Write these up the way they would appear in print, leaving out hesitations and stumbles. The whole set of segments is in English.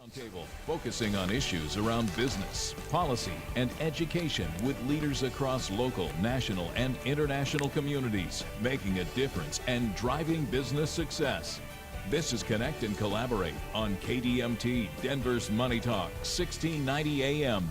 Roundtable, focusing on issues around business, policy, and education with leaders across local, national, and international communities, making a difference and driving business success. This is Connect and Collaborate on KDMT, Denver's Money Talk, 1690 AM.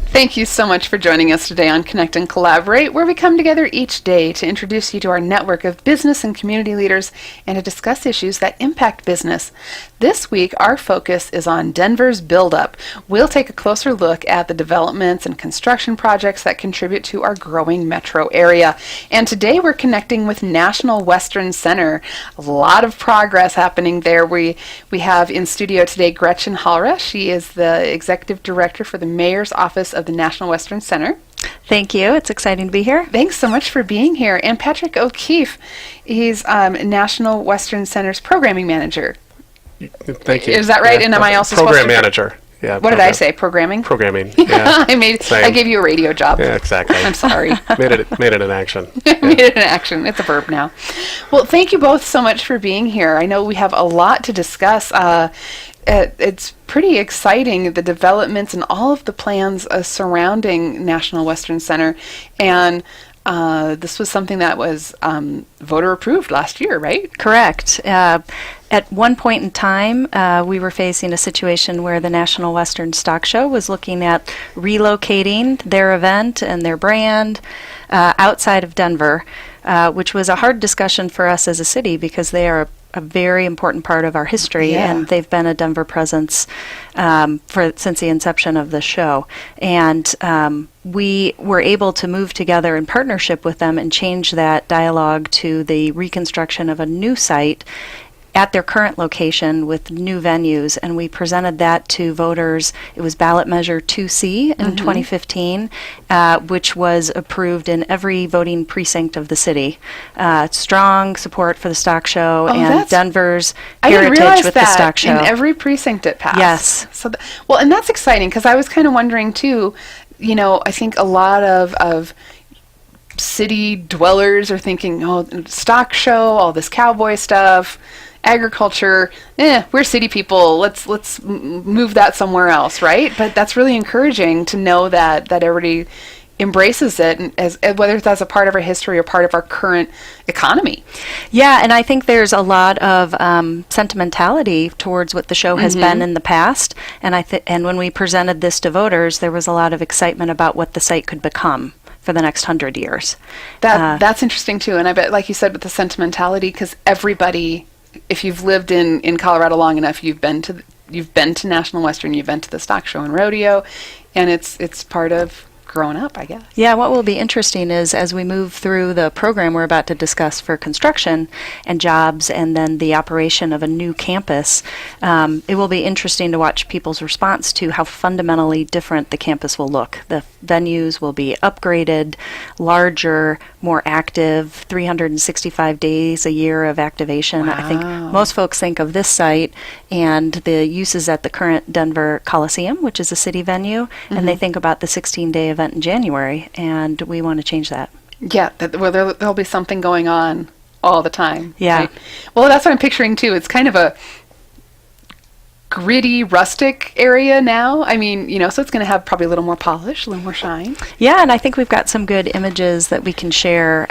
Thank you so much for joining us today on Connect and Collaborate, where we come together each day to introduce you to our network of business and community leaders and to discuss issues that impact business. This week, our focus is on Denver's buildup. We'll take a closer look at the developments and construction projects that contribute to our growing metro area. And today, we're connecting with National Western Center. A lot of progress happening there. We have in studio today Gretchen Hollrah. She is the Executive Director for the Mayor's Office of the National Western Center. Thank you. It's exciting to be here. Thanks so much for being here. And Patrick O'Keefe, he's National Western Center's Programming Manager. Thank you. Is that right? Yeah. And am I also Program manager? Yeah. What did I say? Programming? Programming. Yeah. I gave you a radio job. Yeah, exactly. I'm sorry. made it an action. Yeah. Made it an action. It's a verb now. Well, thank you both so much for being here. I know we have a lot to discuss. It's pretty exciting, the developments and all of the plans surrounding National Western Center. And this was something that was voter approved last year, right? Correct. At one point in time, we were facing a situation where the National Western Stock Show was looking at relocating their event and their brand outside of Denver, which was a hard discussion for us as a city because they are a very important part of our history, and they've been a Denver presence since the inception of the show. And we were able to move together in partnership with them and change that dialogue to the reconstruction of a new site at their current location with new venues, and we presented that to voters. It was ballot measure 2C in 2015, which was approved in every voting precinct of the city. Strong support for the stock show and Denver's heritage with the stock show. In every precinct it passed. Yes. So, and that's exciting because I was kind of wondering too, I think a lot of city dwellers are thinking, stock show, all this cowboy stuff, agriculture, we're city people, let's move that somewhere else, right? But that's really encouraging to know that everybody embraces it, as whether it's as a part of our history or part of our current economy. Yeah, and I think there's a lot of sentimentality towards what the show has been in the past, and and when we presented this to voters, there was a lot of excitement about what the site could become for the next 100 years. That's interesting too, and I bet, like you said, with the sentimentality, because everybody, if you've lived in Colorado long enough, you've been to National Western, you've been to the stock show and rodeo, and it's part of growing up, I guess. Yeah, what will be interesting is as we move through the program we're about to discuss for construction and jobs and then the operation of a new campus, it will be interesting to watch people's response to how fundamentally different the campus will look. The venues will be upgraded, larger, more active, 365 days a year of activation. Wow. I think most folks think of this site and the uses at the current Denver Coliseum, which is a city venue, and they think about the 16-day event in January, and we want to change that. Yeah, there'll be something going on all the time. Yeah. Right? Well, that's what I'm picturing too. It's kind of a gritty, rustic area now. I mean, so it's going to have probably a little more polish, a little more shine. Yeah, and I think we've got some good images that we can share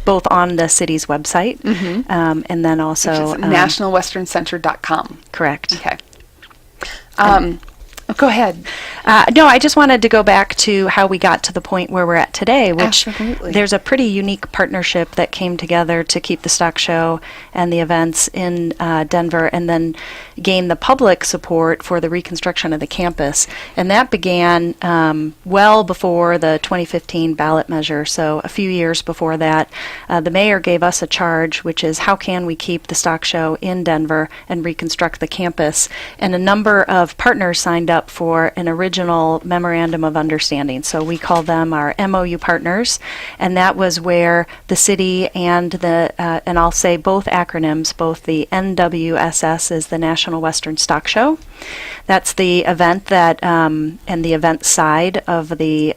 both on the city's website and then also nationalwesterncenter.com. Correct. Okay. Go ahead. No, I just wanted to go back to how we got to the point where we're at today, which Absolutely. There's a pretty unique partnership that came together to keep the stock show and the events in Denver and then gain the public support for the reconstruction of the campus. And that began well before the 2015 ballot measure, so a few years before that. The mayor gave us a charge, which is how can we keep the stock show in Denver and reconstruct the campus? And a number of partners signed up for an original memorandum of understanding. So we call them our MOU partners, and that was where the city and and I'll say both acronyms, both the NWSS is the National Western Stock Show, That's the event that, and the event side of the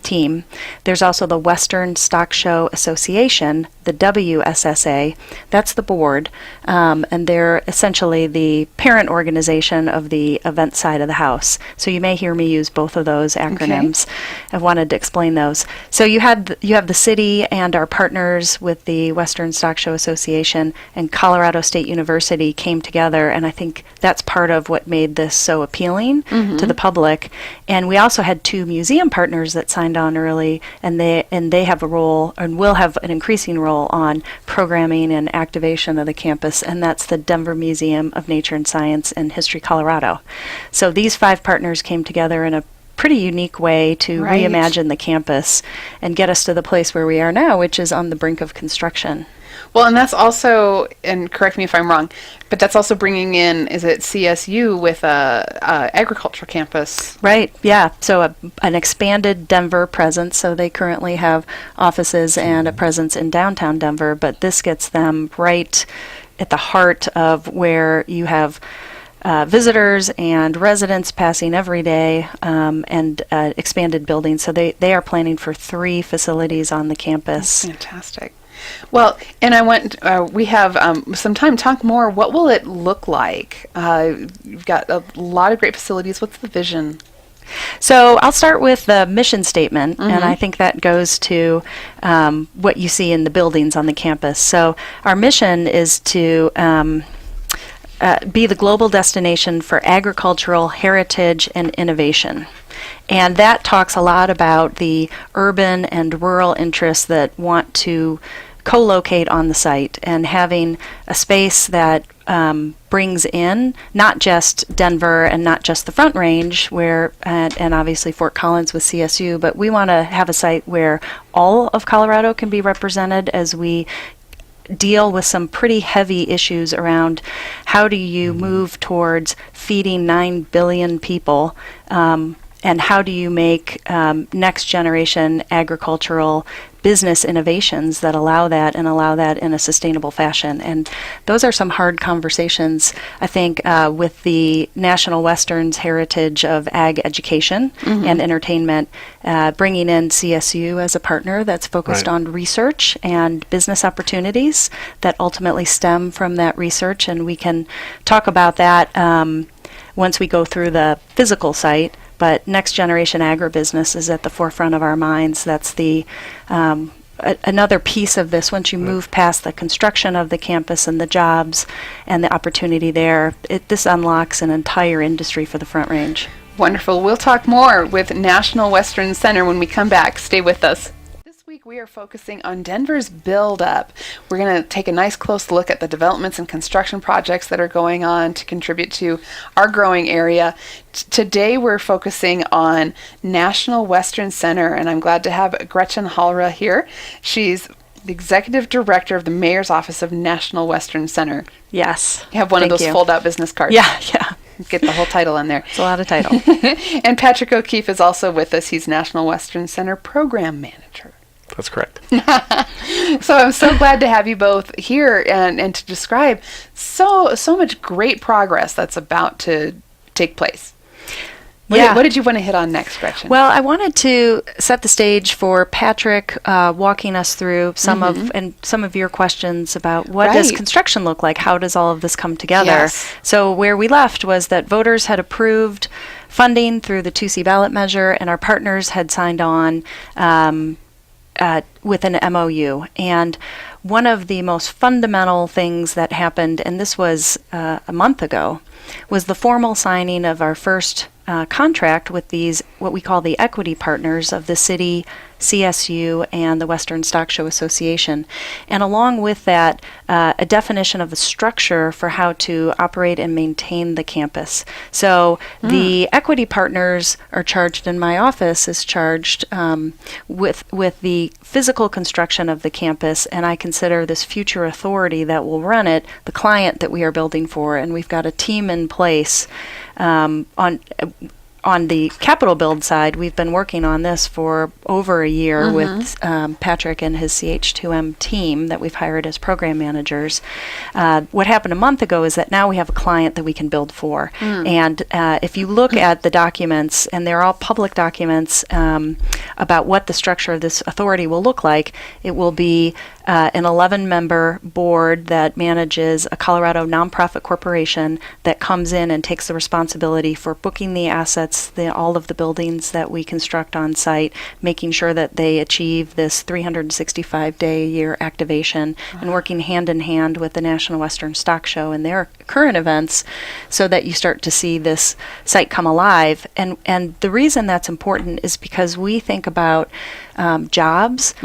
team. There's also the Western Stock Show Association, the WSSA. That's the board, and they're essentially the parent organization of the event side of the house. So you may hear me use both of those acronyms. Okay. I wanted to explain those. So you have the city and our partners with the Western Stock Show Association and Colorado State University came together, and I think that's part of what made this so appealing to the public. And we also had 2 museum partners that signed on early, and they have a role and will have an increasing role on programming and activation of the campus, and that's the Denver Museum of Nature and Science and History Colorado. So these 5 partners came together in a pretty unique way to reimagine the campus and get us to the place where we are now, which is on the brink of construction. Well, and that's also, and correct me if I'm wrong, but that's also bringing in, is it CSU with a agriculture campus? Right, yeah. So an expanded Denver presence. So they currently have offices and a presence in downtown Denver, but this gets them right at the heart of where you have visitors and residents passing every day, and expanded buildings. So they are planning for 3 facilities on the campus. That's fantastic. Well, and I want we have some time to talk more. What will it look like? You've got a lot of great facilities. What's the vision? So I'll start with the mission statement, and I think that goes to what you see in the buildings on the campus. So our mission is to be the global destination for agricultural heritage and innovation. And that talks a lot about the urban and rural interests that want to co-locate on the site, and having a space that brings in not just Denver and not just the Front Range, where and obviously Fort Collins with CSU, but we want to have a site where all of Colorado can be represented as we deal with some pretty heavy issues around how do you move towards feeding 9 billion people, and how do you make next generation agricultural business innovations that allow that in a sustainable fashion. And those are some hard conversations, I think, with the National Western's heritage of ag education and entertainment, bringing in CSU as a partner that's focused on research and business opportunities that ultimately stem from that research. And we can talk about that once we go through the physical site. But next generation agribusiness is at the forefront of our minds. That's the another piece of this. Once you move past the construction of the campus and the jobs and the opportunity there, this unlocks an entire industry for the Front Range. Wonderful. We'll talk more with National Western Center when we come back. Stay with us. This week we are focusing on Denver's build-up. We're going to take a nice close look at the developments and construction projects that are going on to contribute to our growing area. Today we're focusing on National Western Center, and I'm glad to have Gretchen Hollrah here. She's the Executive Director of the Mayor's Office of National Western Center. Yes. You have one of those fold-out business cards. Yeah. Get the whole title in there. It's a lot of title. And Patrick O'Keefe is also with us. He's National Western Center Program Manager. That's correct. So I'm so glad to have you both here and to describe so much great progress that's about to take place. What did you want to hit on next, Gretchen? Well, I wanted to set the stage for Patrick walking us through some of your questions about what does construction look like? How does all of this come together? Yes. So where we left was that voters had approved funding through the 2C ballot measure, and our partners had signed on with an MOU. And one of the most fundamental things that happened, and this was a month ago, was the formal signing of our first contract with these, what we call the equity partners of the city, CSU, and the Western Stock Show Association. And along with that, a definition of the structure for how to operate and maintain the campus. So the equity partners are charged, and my office is charged with the physical construction of the campus, and I consider this future authority that will run it the client that we are building for. And we've got a team in place on the capital build side, we've been working on this for over a year with Patrick and his CH2M team that we've hired as program managers. What happened a month ago is that now we have a client that we can build for. And if you look at the documents, and they're all public documents about what the structure of this authority will look like, it will be an 11-member board that manages a Colorado nonprofit corporation that comes in and takes the responsibility for booking the assets, all of the buildings that we construct on site, making sure that they achieve this 365-day-a-year activation, and working hand in hand with the National Western Stock Show and their current events so that you start to see this site come alive. And the reason that's important is because we think about jobs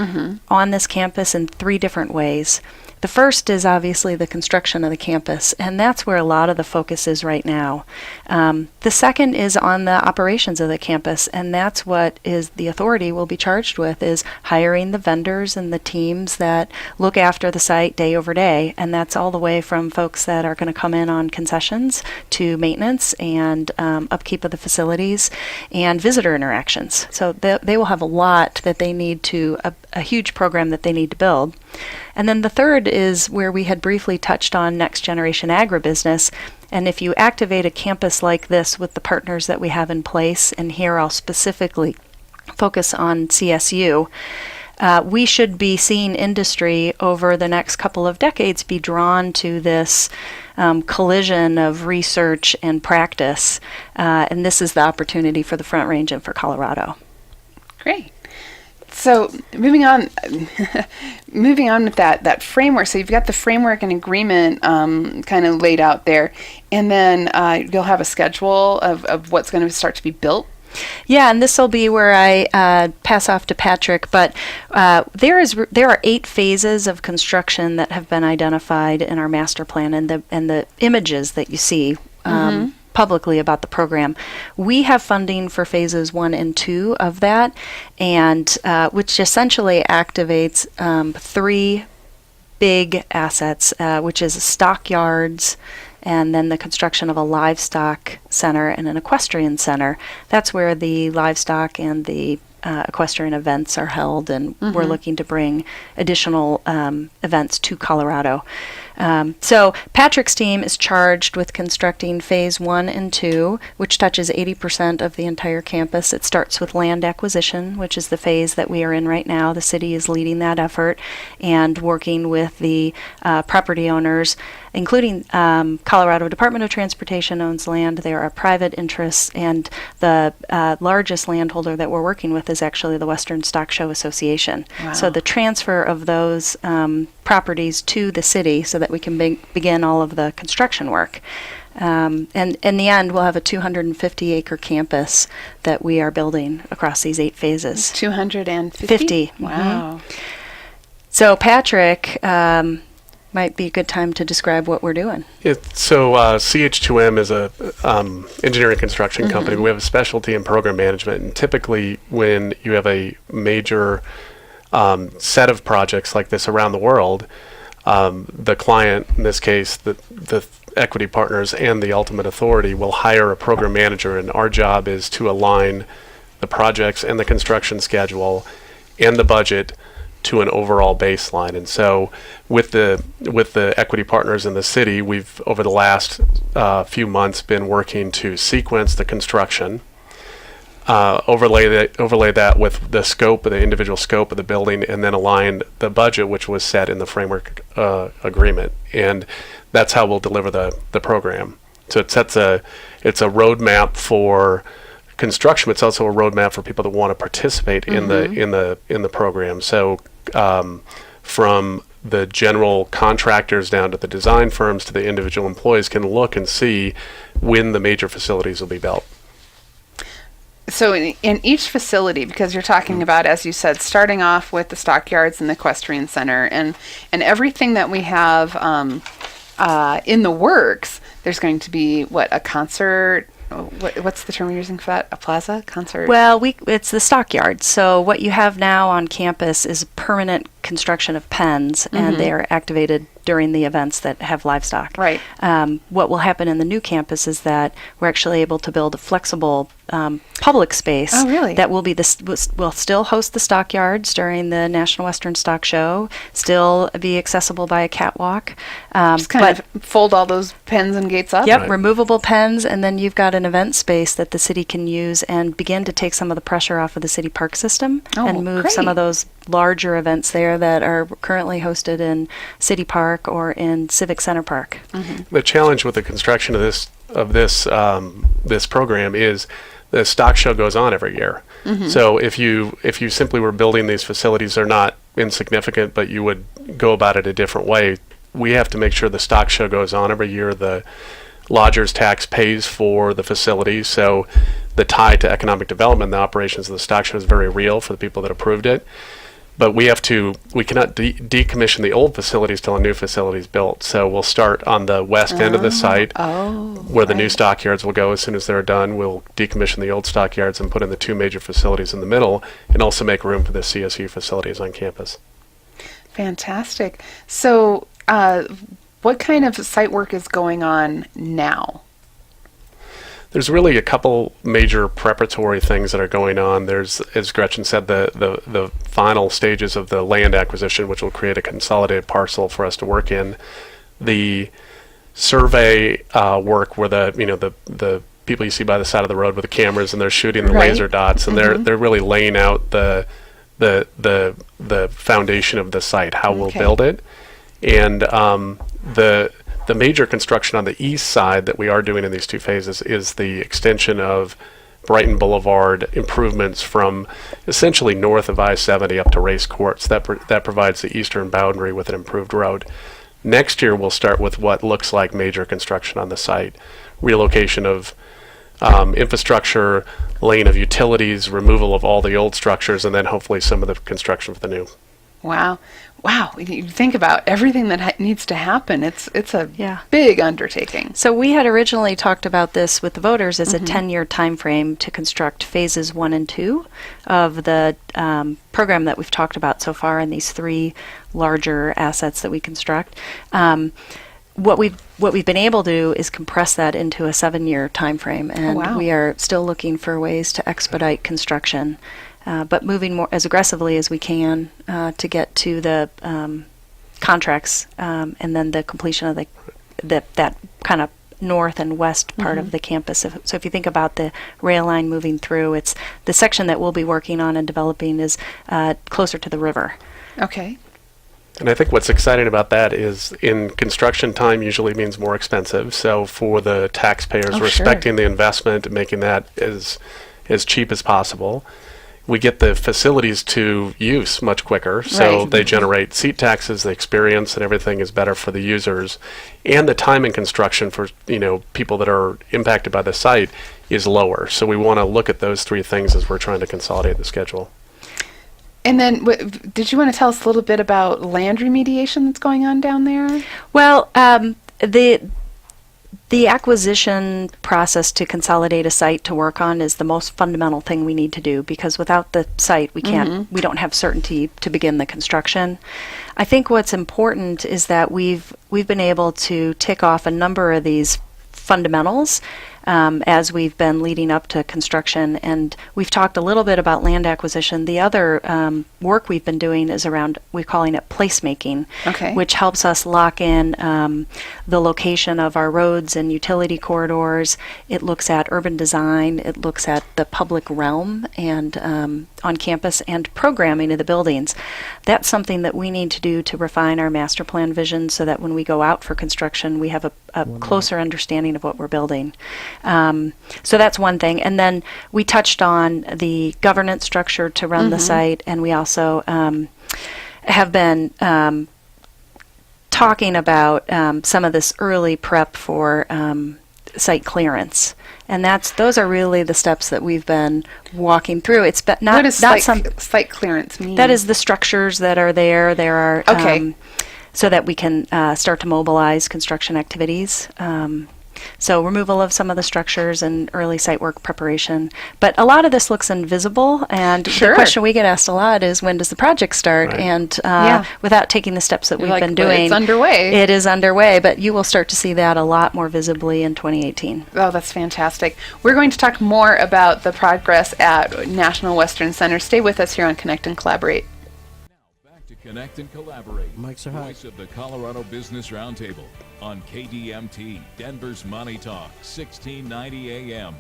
on this campus in three different ways. The first is obviously the construction of the campus, and that's where a lot of the focus is right now. The second is on the operations of the campus, and that's what is the authority will be charged with, is hiring the vendors and the teams that look after the site day over day, and that's all the way from folks that are going to come in on concessions to maintenance and upkeep of the facilities and visitor interactions. So they will have a lot that they need to, a huge program that they need to build. And then the third is where we had briefly touched on next generation agribusiness. And if you activate a campus like this with the partners that we have in place, and here I'll specifically focus on CSU, we should be seeing industry over the next couple of decades be drawn to this collision of research and practice. And this is the opportunity for the Front Range and for Colorado. Great. So moving on with that framework. So you've got the framework and agreement kind of laid out there, and then you'll have a schedule of what's going to start to be built. Yeah, and this will be where I pass off to Patrick. But there are 8 phases of construction that have been identified in our master plan, and the images that you see publicly about the program. We have funding for phases 1 and 2 of that, and which essentially activates 3 big assets, which is stockyards, and then the construction of a livestock center and an equestrian center. That's where the livestock and the equestrian events are held, and we're looking to bring additional events to Colorado. So Patrick's team is charged with constructing phase 1 and 2, which touches 80% of the entire campus. It starts with land acquisition, which is the phase that we are in right now. The city is leading that effort and working with the property owners, including Colorado Department of Transportation owns land. There are private interests, and the largest landholder that we're working with is actually the Western Stock Show Association. Wow. So the transfer of those properties to the city so that we can begin all of the construction work. And in the end, we'll have a 250-acre campus that we are building across these 8 phases. 250? 50. Wow. So Patrick, might be a good time to describe what we're doing. So CH2M is a engineering construction company. We have a specialty in program management, and typically when you have a major set of projects like this around the world, the client, in this case, the equity partners and the ultimate authority, will hire a program manager, and our job is to align the projects and the construction schedule and the budget to an overall baseline. And so with the equity partners in the city, we've over the last few months been working to sequence the construction, overlay that with the scope of the individual scope of the building, and then align the budget, which was set in the framework agreement. And that's how we'll deliver the program. So it's a roadmap for construction. It's also a roadmap for people that want to participate in the program. So from the general contractors down to the design firms to the individual employees can look and see when the major facilities will be built. So in each facility, because you're talking about, as you said, starting off with the stockyards and the equestrian center and everything that we have in the works, there's going to be, a concert? What's the term you're using for that? A plaza? Concert? Well, it's the stockyard. So what you have now on campus is permanent construction of pens, and they are activated during the events that have livestock. Right. What will happen in the new campus is that we're actually able to build a flexible public space that will be will still host the stockyards during the National Western Stock Show, still be accessible by a catwalk. Just kind of fold all those pens and gates up. Yep, Right. removable pens, and then you've got an event space that the city can use and begin to take some of the pressure off of the city park system and move some of those larger events there that are currently hosted in City Park or in Civic Center Park. The challenge with the construction of this program is the stock show goes on every year. So if you simply were building these facilities, they're not insignificant, but you would go about it a different way. We have to make sure the stock show goes on every year. The lodger's tax pays for the facilities, so the tie to economic development, the operations of the stock show is very real for the people that approved it. But we cannot decommission the old facilities till a new facility is built. So we'll start on the west end of the site where the new stockyards will go. As soon as they're done, we'll decommission the old stockyards and put in the two major facilities in the middle, and also make room for the CSU facilities on campus. Fantastic. So what kind of site work is going on now? There's really a couple major preparatory things that are going on. There's, as Gretchen said, the final stages of the land acquisition, which will create a consolidated parcel for us to work in. The survey work, where the people you see by the side of the road with the cameras, and they're shooting the laser dots, and they're really laying out the foundation of the site, how we'll build it, and the major construction on the east side that we are doing in these two phases is the extension of Brighton Boulevard improvements from essentially north of I-70 up to Race Courts. That provides the eastern boundary with an improved road. Next year, we'll start with what looks like major construction on the site. Relocation of infrastructure, laying of utilities, removal of all the old structures, and then hopefully some of the construction for the new. Wow. You think about everything that needs to happen. It's a big undertaking. So we had originally talked about this with the voters as a 10-year time frame to construct phases 1 and 2 of the program that we've talked about so far in these 3 larger assets that we construct. What we've been able to do is compress that into a 7-year time frame, and we are still looking for ways to expedite construction. But moving more as aggressively as we can to get to the contracts and then the completion of that kind of north and west part of the campus. So if you think about the rail line moving through, it's the section that we'll be working on and developing is closer to the river. Okay. And I think what's exciting about that is in construction, time usually means more expensive. So for the taxpayers, respecting the investment and making that as cheap as possible, we get the facilities to use much quicker, so they generate seat taxes, the experience and everything is better for the users, and the time in construction for people that are impacted by the site is lower. So we want to look at those 3 things as we're trying to consolidate the schedule. And then, did you want to tell us a little bit about land remediation that's going on down there? Well, the acquisition process to consolidate a site to work on is the most fundamental thing we need to do, because without the site, we don't have certainty to begin the construction. I think what's important is that we've been able to tick off a number of these fundamentals as we've been leading up to construction, and we've talked a little bit about land acquisition. The other work we've been doing is around, we're calling it placemaking, which helps us lock in the location of our roads and utility corridors. It looks at urban design, it looks at the public realm and on campus, and programming of the buildings. That's something that we need to do to refine our master plan vision so that when we go out for construction, we have a closer understanding of what we're building. So that's one thing. And then we touched on the governance structure to run the site, and we also have been talking about some of this early prep for site clearance. And those are really the steps that we've been walking through. It's not, what does site clearance mean? That is the structures that are there. There are so that we can start to mobilize construction activities. So removal of some of the structures and early site work preparation. But a lot of this looks invisible, and Sure. the question we get asked a lot is, when does the project start? Right. And Yeah. without taking the steps that You're we've like, been "But doing, it's underway." It is underway, but you will start to see that a lot more visibly in 2018. Oh, that's fantastic. We're going to talk more about the progress at National Western Center. Stay with us here on Connect and Collaborate. Back to Connect and Collaborate. Mics are hot. Voice of the Colorado Business Roundtable on KDMT, Denver's Money Talk, 1690 AM.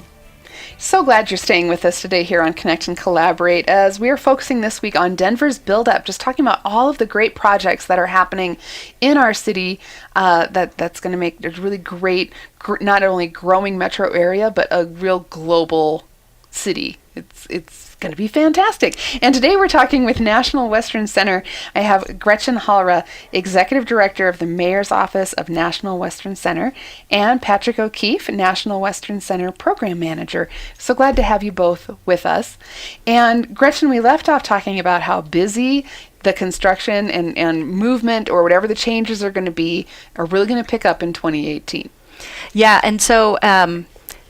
So glad you're staying with us today here on Connect and Collaborate, as we are focusing this week on Denver's build-up, just talking about all of the great projects that are happening in our city that's going to make a really great, not only growing metro area, but a real global city. It's going to be fantastic. And today we're talking with National Western Center. I have Gretchen Hollrah, Executive Director of the Mayor's Office of National Western Center, and Patrick O'Keefe, National Western Center Program Manager. So glad to have you both with us. And Gretchen, we left off talking about how busy the construction and movement, or whatever the changes are going to be, are really going to pick up in 2018. Yeah, and so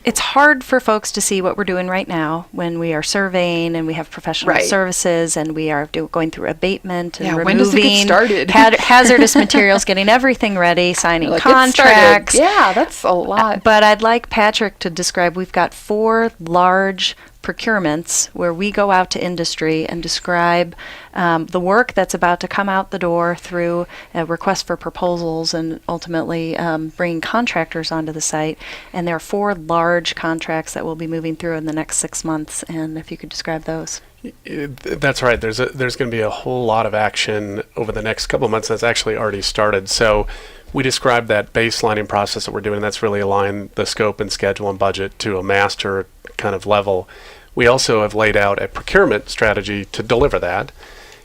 it's hard for folks to see what we're doing right now when we are surveying and we have professional Right. services and we are going through abatement and Yeah, removing when does it get started? hazardous materials, getting everything ready, signing Like, get started. contracts. Yeah, that's a lot. But I'd like Patrick to describe, we've got 4 large procurements where we go out to industry and describe the work that's about to come out the door through a request for proposals and ultimately bringing contractors onto the site. And there are 4 large contracts that we'll be moving through in the next 6 months. And if you could describe those. That's right. There's going to be a whole lot of action over the next couple of months. That's actually already started. So we described that baselining process that we're doing. That's really aligned the scope and schedule and budget to a master kind of level. We also have laid out a procurement strategy to deliver that.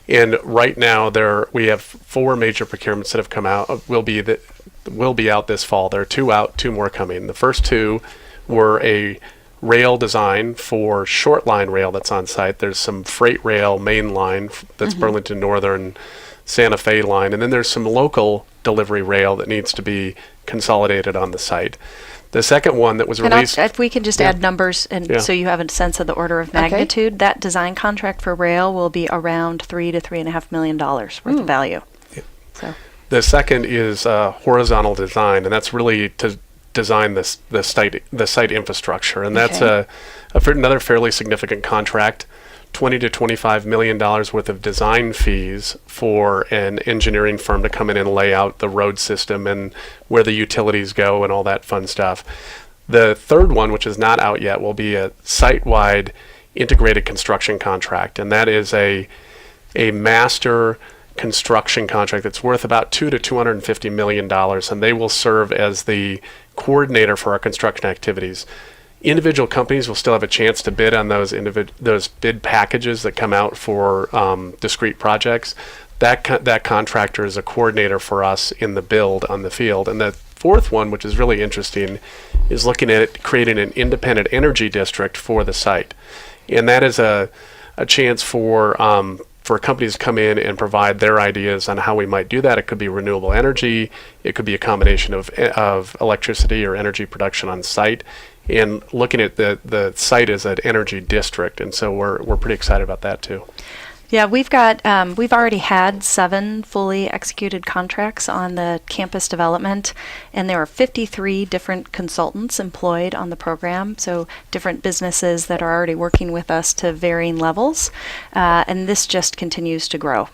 And right now we have 4 major procurements that have come out. Will be out this fall. There are 2 out, 2 more coming. The first 2 were a rail design for short line rail that's on site. There's some freight rail main line that's Burlington Northern, Santa Fe line, and then there's some local delivery rail that needs to be consolidated on the site. The second one that was And released. if we can just Yeah. add numbers, and Yeah. so you have a sense of the order of magnitude, that design contract for rail will be around $3 to $3.5 million worth of value. Yeah. So. The second is horizontal design, and that's really to design the site infrastructure, and that's another fairly significant contract. $20 to $25 million worth of design fees for an engineering firm to come in and lay out the road system and where the utilities go and all that fun stuff. The third one, which is not out yet, will be a site-wide integrated construction contract, and that is a master construction contract that's worth about $2 to $250 million, and they will serve as the coordinator for our construction activities. Individual companies will still have a chance to bid on those bid packages that come out for discrete projects. That contractor is a coordinator for us in the build on the field. And the fourth one, which is really interesting, is looking at creating an independent energy district for the site. And that is a chance for companies to come in and provide their ideas on how we might do that. It could be renewable energy. It could be a combination of electricity or energy production on site. And looking at the site as an energy district, and so we're pretty excited about that too. Yeah, we've already had 7 fully executed contracts on the campus development, and there are 53 different consultants employed on the program, so different businesses that are already working with us to varying levels, and this just continues to grow.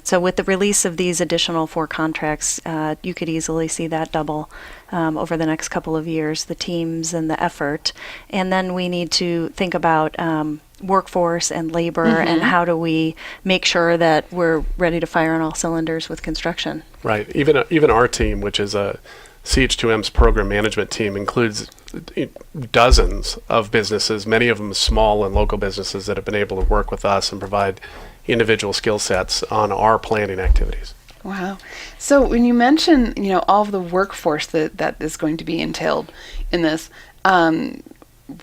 So with the release of these additional 4 contracts, you could easily see that double over the next couple of years, the teams and the effort. And then we need to think about workforce and labor and how do we make sure that we're ready to fire on all cylinders with construction. Right. Even our team, which is a CH2M's program management team, includes dozens of businesses, many of them small and local businesses that have been able to work with us and provide individual skill sets on our planning activities. Wow. So when you mention, all of the workforce that is going to be entailed in this,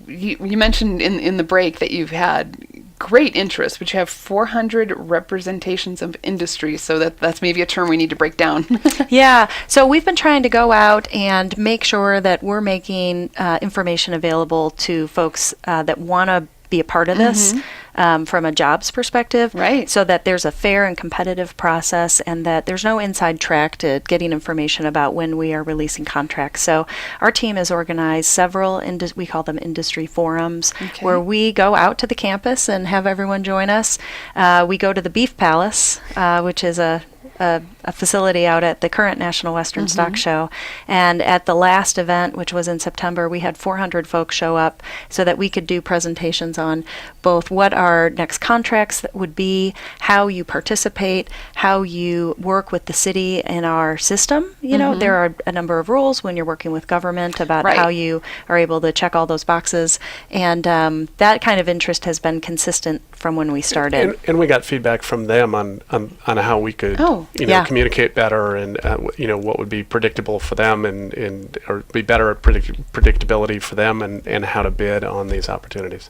you mentioned in the break that you've had great interest, but you have 400 representations of industry, so that's maybe a term we need to break down. Yeah, so we've been trying to go out and make sure that we're making information available to folks that want to be a part of this from a jobs perspective, Right. so that there's a fair and competitive process and that there's no inside track to getting information about when we are releasing contracts. So our team has organized several, we call them industry forums, Okay. where we go out to the campus and have everyone join us. We go to the Beef Palace, which is a facility out at the current National Western Stock Show. And at the last event, which was in September, we had 400 folks show up so that we could do presentations on both what our next contracts would be, how you participate, how you work with the city in our system. You know, there are a number of rules when you're working with government about Right. how you are able to check all those boxes. And that kind of interest has been consistent from when we started. And we got feedback from them on how we could Yeah. communicate better and what would be predictable for them and or be better at predictability for them and how to bid on these opportunities.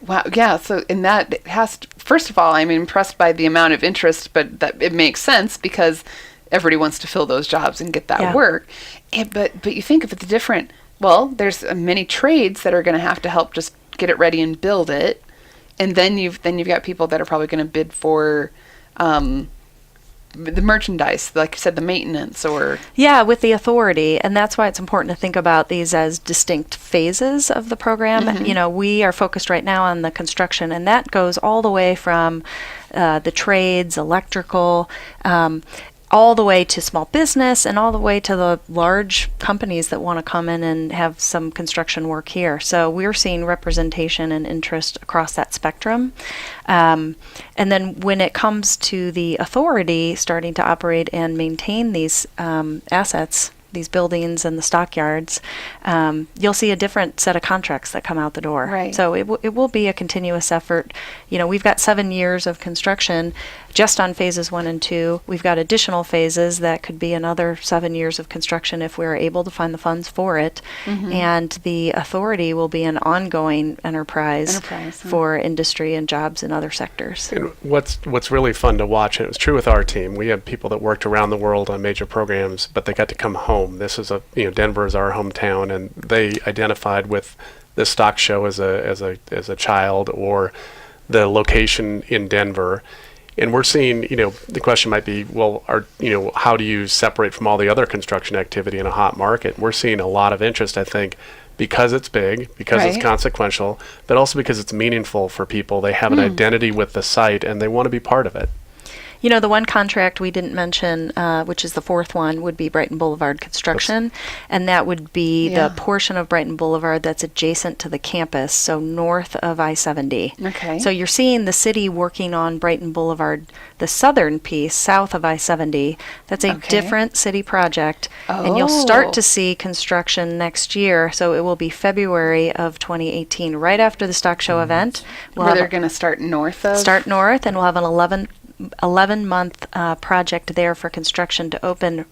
Wow, yeah, so in that it has to, first of all, I'm impressed by the amount of interest, but that it makes sense because everybody wants to fill those jobs and get that Yeah. work. But you think of it the different, well, there's many trades that are going to have to help just get it ready and build it. And then you've got people that are probably going to bid for the merchandise, like you said, the maintenance or... Yeah, with the authority, and that's why it's important to think about these as distinct phases of the program. You know, we are focused right now on the construction, and that goes all the way from the trades, electrical, all the way to small business and all the way to the large companies that want to come in and have some construction work here. So we're seeing representation and interest across that spectrum. And then when it comes to the authority starting to operate and maintain these assets, these buildings and the stockyards, you'll see a different set of contracts that come out the door. Right. So it will be a continuous effort. You know, we've got 7 years of construction just on phases 1 and 2. We've got additional phases that could be another 7 years of construction if we're able to find the funds for it. And the authority will be an ongoing enterprise for industry and jobs in other sectors. And what's really fun to watch, and it was true with our team, we had people that worked around the world on major programs, but they got to come home. This is Denver is our hometown, and they identified with the stock show as a child or the location in Denver. And we're seeing, the question might be, well, how do you separate from all the other construction activity in a hot market? We're seeing a lot of interest, I think, because it's big, because it's consequential, but also because it's meaningful for people. They have an identity with the site, and they want to be part of it. You know, the one contract we didn't mention, which is the fourth one, would be Brighton Boulevard construction, and that would be the portion of Brighton Boulevard that's adjacent to the campus, so north of I-70. Okay. So you're seeing the city working on Brighton Boulevard, the southern piece, south of I-70. That's a different city project, and you'll start to see construction next year, so it will be February of 2018, right after the stock show event. Where they're going to start north of? Start north, and we'll have an 11-month project there for construction to open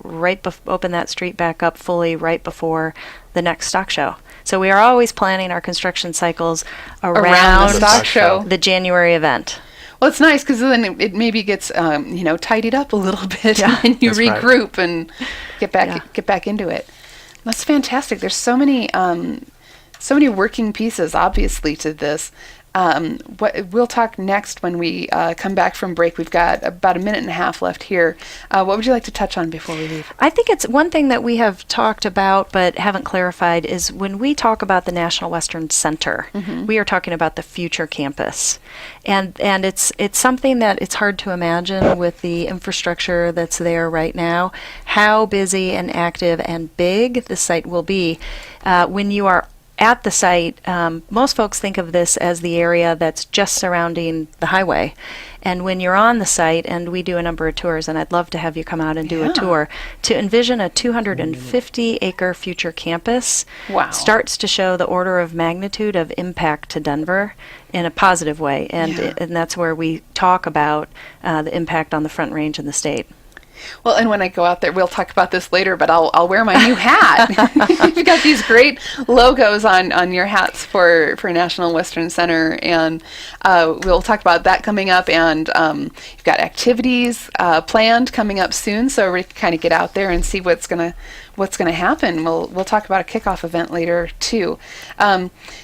open that street back up fully right before the next stock show. So we are always planning our construction cycles around the stock show, the January event. Well, it's nice because then it maybe gets tidied up a little bit, and you That's regroup and get back into it. That's fantastic. There's so many working pieces, obviously, to this. We'll talk next when we come back from break. We've got about a minute and a half left here. What would you like to touch on before we leave? I think it's one thing that we have talked about but haven't clarified is when we talk about the National Western Center, we are talking about the future campus. And it's something that it's hard to imagine with the infrastructure that's there right now, how busy and active and big the site will be. When you are at the site, most folks think of this as the area that's just surrounding the highway. And when you're on the site, and we do a number of tours, and I'd love to have you come out and do a tour, to envision a 250-acre future campus starts to show the order of magnitude of impact to Denver in a positive way. And that's where we talk about the impact on the Front Range and the state. Well, and when I go out there, we'll talk about this later, but I'll wear my new hat. You've got these great logos on your hats for National Western Center, and we'll talk about that coming up. And you've got activities planned coming up soon, so we can kind of get out there and see what's gonna happen. We'll talk about a kickoff event later too.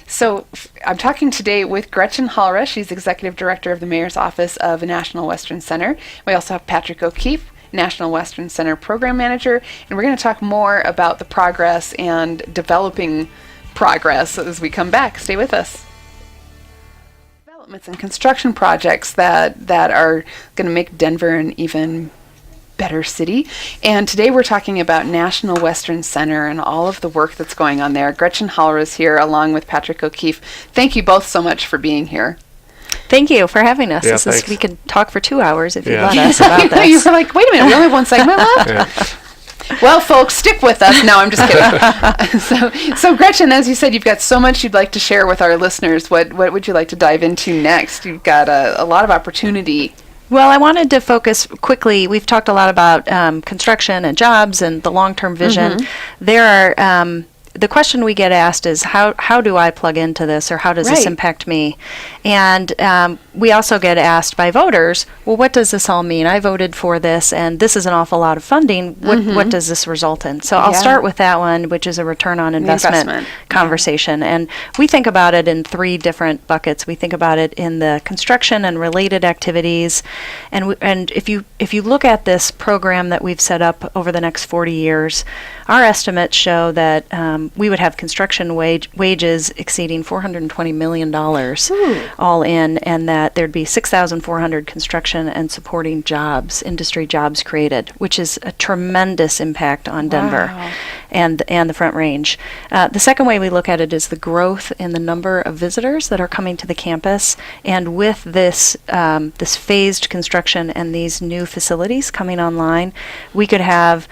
So I'm talking today with Gretchen Hollrah. She's Executive Director of the Mayor's Office of National Western Center. We also have Patrick O'Keefe, National Western Center Program Manager, and we're going to talk more about the progress and developing progress as we come back. Stay with us. Developments and construction projects that are going to make Denver an even better city. And today we're talking about National Western Center and all of the work that's going on there. Gretchen Hollrah is here along with Patrick O'Keefe. Thank you both so much for being here. Thank you for having us. Yeah, thanks. We could talk for 2 hours if you Yeah. let us about this. You were like, wait a minute, we only have one segment left? Yeah. Well, folks, stick with us. No, I'm just kidding. So Gretchen, as you said, you've got so much you'd like to share with our listeners. What would you like to dive into next? You've got a lot of opportunity. Well, I wanted to focus quickly. We've talked a lot about construction and jobs and the long-term vision. There are the question we get asked is how do I plug into this, or how does this impact me? And we also get asked by voters, well, what does this all mean? I voted for this, and this is an awful lot of funding. What does this result in? So I'll start with that one, which is a return on investment conversation. And we think about it in 3 different buckets. We think about it in the construction and related activities. And if you look at this program that we've set up over the next 40 years, our estimates show that we would have construction wages exceeding $420 million all in, and that there'd be 6,400 construction and supporting jobs, industry jobs created, which is a tremendous impact on Denver and the Front Range. The second way we look at it is the growth in the number of visitors that are coming to the campus, and with this phased construction and these new facilities coming online, we could have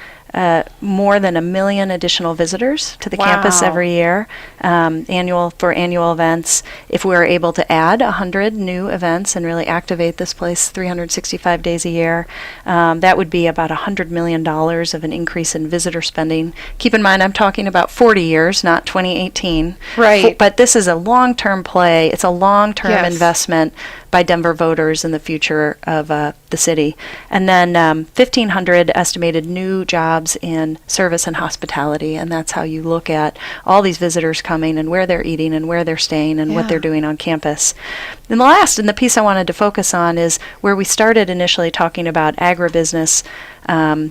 more than 1 million additional visitors to the campus every year, annual events. If we are able to add 100 new events and really activate this place 365 days a year, that would be about $100 million of an increase in visitor spending. Keep in mind, I'm talking about 40 years, not 2018. Right. But this is a long-term play. It's a long-term investment by Denver voters in the future of the city. And then 1,500 estimated new jobs in service and hospitality, and that's how you look at all these visitors coming and where they're eating and where they're staying and what they're doing on campus. And the last, and the piece I wanted to focus on, is where we started initially talking about agribusiness,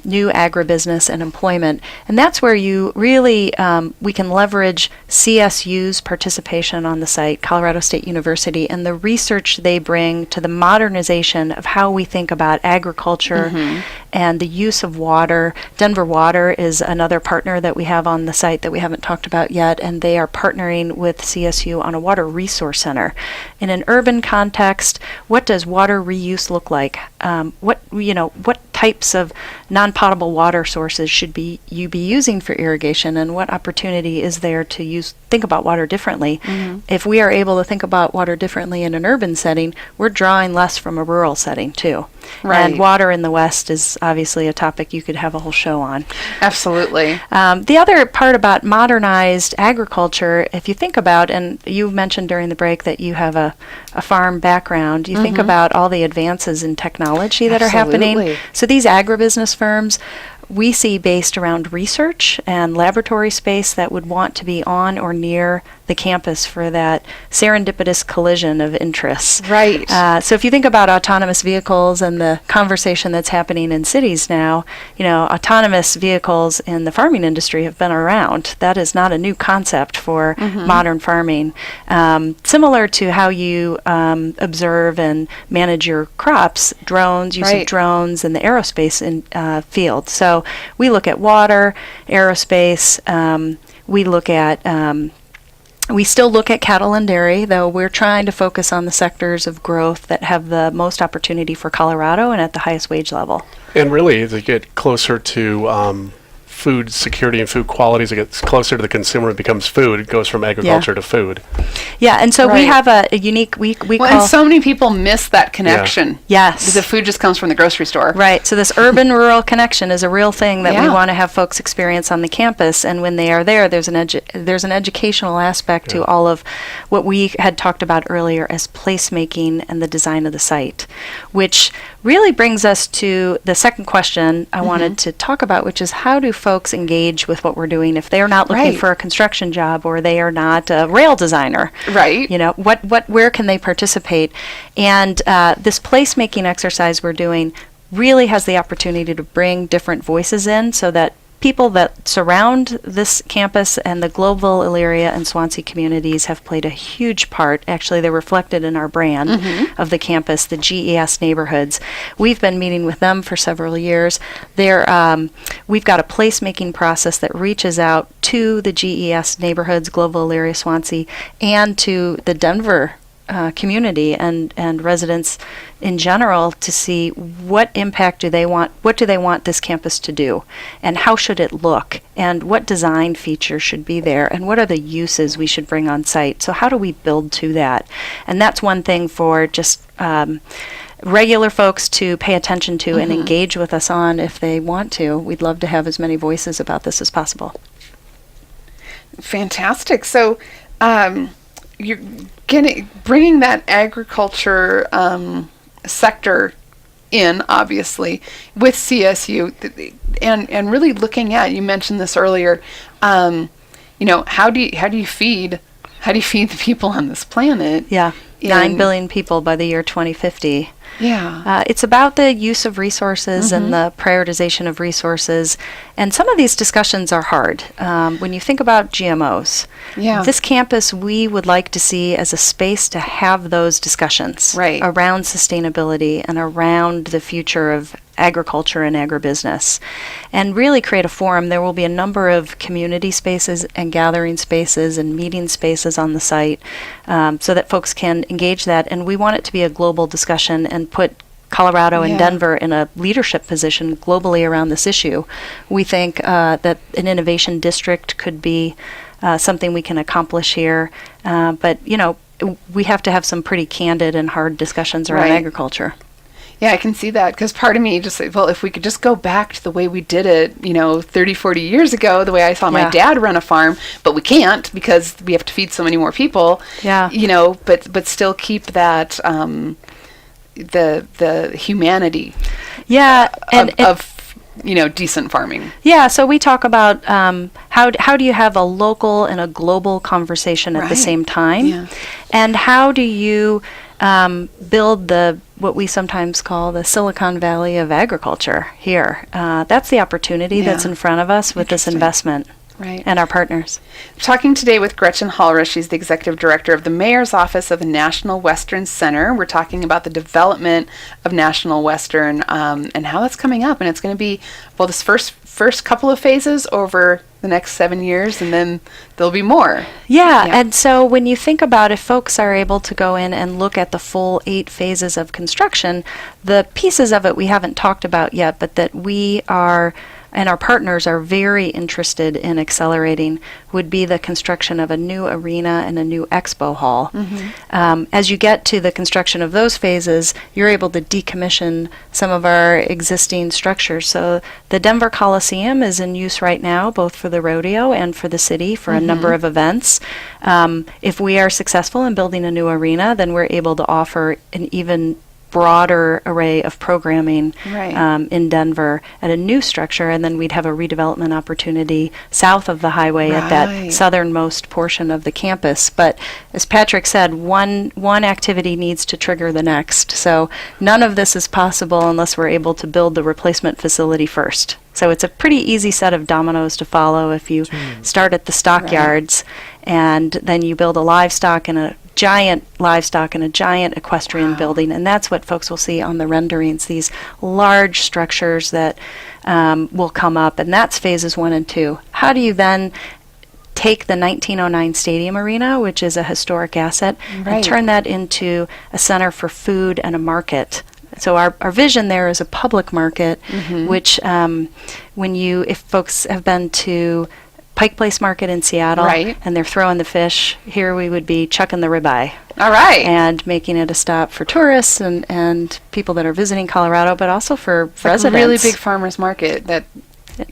new agribusiness and employment. And that's where you really, we can leverage CSU's participation on the site, Colorado State University, and the research they bring to the modernization of how we think about agriculture and the use of water. Denver Water is another partner that we have on the site that we haven't talked about yet, and they are partnering with CSU on a water resource center. In an urban context, what does water reuse look like? What types of non-potable water sources should you be using for irrigation, and what opportunity is there to think about water differently? If we are able to think about water differently in an urban setting, we're drawing less from a rural setting too. And water in the West is obviously a topic you could have a whole show on. Absolutely. The other part about modernized agriculture, if you think about, and you mentioned during the break that you have a farm background, you think about all the advances in technology that are happening. So these agribusiness firms, we see based around research and laboratory space that would want to be on or near the campus for that serendipitous collision of interests. Right. So if you think about autonomous vehicles and the conversation that's happening in cities now, autonomous vehicles in the farming industry have been around. That is not a new concept for modern farming. Similar to how you observe and manage your crops, use of drones in the aerospace field. So we look at water, aerospace, we still look at cattle and dairy, though we're trying to focus on the sectors of growth that have the most opportunity for Colorado and at the highest wage level. And really, as you get closer to food security and food quality, as it gets closer to the consumer, it becomes food. It goes from agriculture to food. Yeah, and so we Right. have a unique, we Well, call... and so many people miss that connection. Yes. Because the food just comes from the grocery store. Right. So this urban-rural connection is a real thing that we Yeah. want to have folks experience on the campus. And when they are there, there's an educational aspect to all of what we had talked about earlier as placemaking and the design of the site, which really brings us to the second question I wanted to talk about, which is how do folks engage with what we're doing if they're not looking Right. for a construction job or they are not a rail designer? Right. You know, where can they participate? And this placemaking exercise we're doing really has the opportunity to bring different voices in so that people that surround this campus and the Globeville, Elyria, and Swansea communities have played a huge part. Actually, they're reflected in our brand of the campus, the GES neighborhoods. We've been meeting with them for several years. We've got a placemaking process that reaches out to the GES neighborhoods, Globeville, Elyria, Swansea, and to the Denver community and residents in general to see what impact do they want this campus to do, and how should it look, and what design features should be there, and what are the uses we should bring on site. So how do we build to that? And that's one thing for just regular folks to pay attention to and engage with us on if they want to. We'd love to have as many voices about this as possible. Fantastic. So, you're bringing that agriculture sector in, obviously, with CSU, and really looking at, you mentioned this earlier, how do you feed the people on this planet? Yeah, 9 billion people by the year 2050. Yeah. It's about the use of resources and the prioritization of resources. And some of these discussions are hard. When you think about GMOs, this campus we would like to see as a space to have those discussions around sustainability and around the future of agriculture and agribusiness, and really create a forum. There will be a number of community spaces and gathering spaces and meeting spaces on the site so that folks can engage that. And we want it to be a global discussion and put Colorado and Denver in a leadership position globally around this issue. We think that an innovation district could be something we can accomplish here. But, we have to have some pretty candid and hard discussions around agriculture. Yeah, I can see that, because part of me just said, well, if we could just go back to the way we did it, 30, 40 years ago, the way I saw my dad run a farm, but we can't because we have to feed so many more people, but still keep that, the humanity of decent farming. Yeah, so we talk about how do you have a local and a global conversation at the same time, and how do you build what we sometimes call the Silicon Valley of agriculture here. That's the opportunity that's in front of us with this investment and our partners. Talking today with Gretchen Hollrah. She's the Executive Director of the Mayor's Office of the National Western Center. We're talking about the development of National Western and how that's coming up. And it's going to be, this first couple of phases over the next 7 years, and then there'll be more. Yeah, and so when you think about if folks are able to go in and look at the full 8 phases of construction, the pieces of it we haven't talked about yet, but that we are and our partners are very interested in accelerating would be the construction of a new arena and a new expo hall. As you get to the construction of those phases, you're able to decommission some of our existing structures. So the Denver Coliseum is in use right now, both for the rodeo and for the city for a number of events. If we are successful in building a new arena, then we're able to offer an even broader array of programming in Denver at a new structure, and then we'd have a redevelopment opportunity south of the highway at that southernmost portion of the campus. But as Patrick said, one activity needs to trigger the next. So none of this is possible unless we're able to build the replacement facility first. So it's a pretty easy set of dominoes to follow if you start at the stockyards and then you build a giant livestock and a giant equestrian building, and that's what folks will see on the renderings, these large structures that will come up, and that's phases 1 and 2. How do you then take the 1909 Stadium Arena, which is a historic asset, and turn that into a center for food and a market? So our vision there is a public market, which if folks have been to Pike Place Market in Seattle, Right. and they're throwing the fish, here we would be chucking the ribeye. All right. And making it a stop for tourists and people that are visiting Colorado, but also for It's like residents. a really big farmers market that,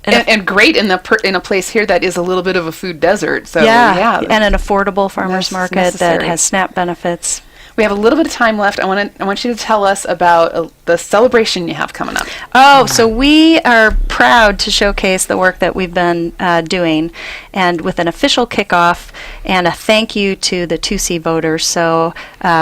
And and great in a place here that is a little bit of a food desert. So yeah, and an affordable farmers That's market necessary. that has SNAP benefits. we have a little bit of time left. I want you to tell us about the celebration you have coming up. Oh, so we are proud to showcase the work that we've been doing, and with an official kickoff and a thank you to the 2C voters. So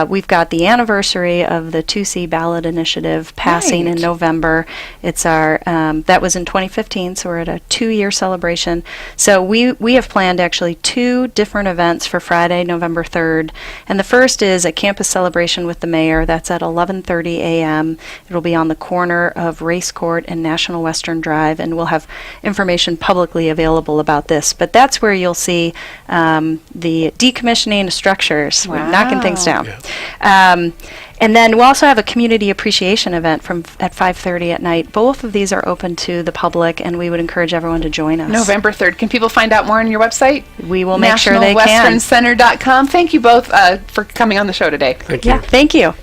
we've got the anniversary of the 2C ballot initiative passing Right. in November. It's our that was in 2015, so we're at a 2-year celebration. So we have planned actually 2 different events for Friday, November 3rd, and the first is a campus celebration with the mayor. That's at 11:30 a.m. It'll be on the corner of Race Court and National Western Drive, and we'll have information publicly available about this. But that's where you'll see the decommissioning of structures. We're knocking things Wow. down. And then we'll also have a community appreciation event at 5:30 at night. Both of these are open to the public, and we would encourage everyone to join us. November 3rd. Can people find out more on your website? We will make sure they can. NationalWesternCenter.com. Thank you both for coming on the show today. Thank you. Yeah, thank you.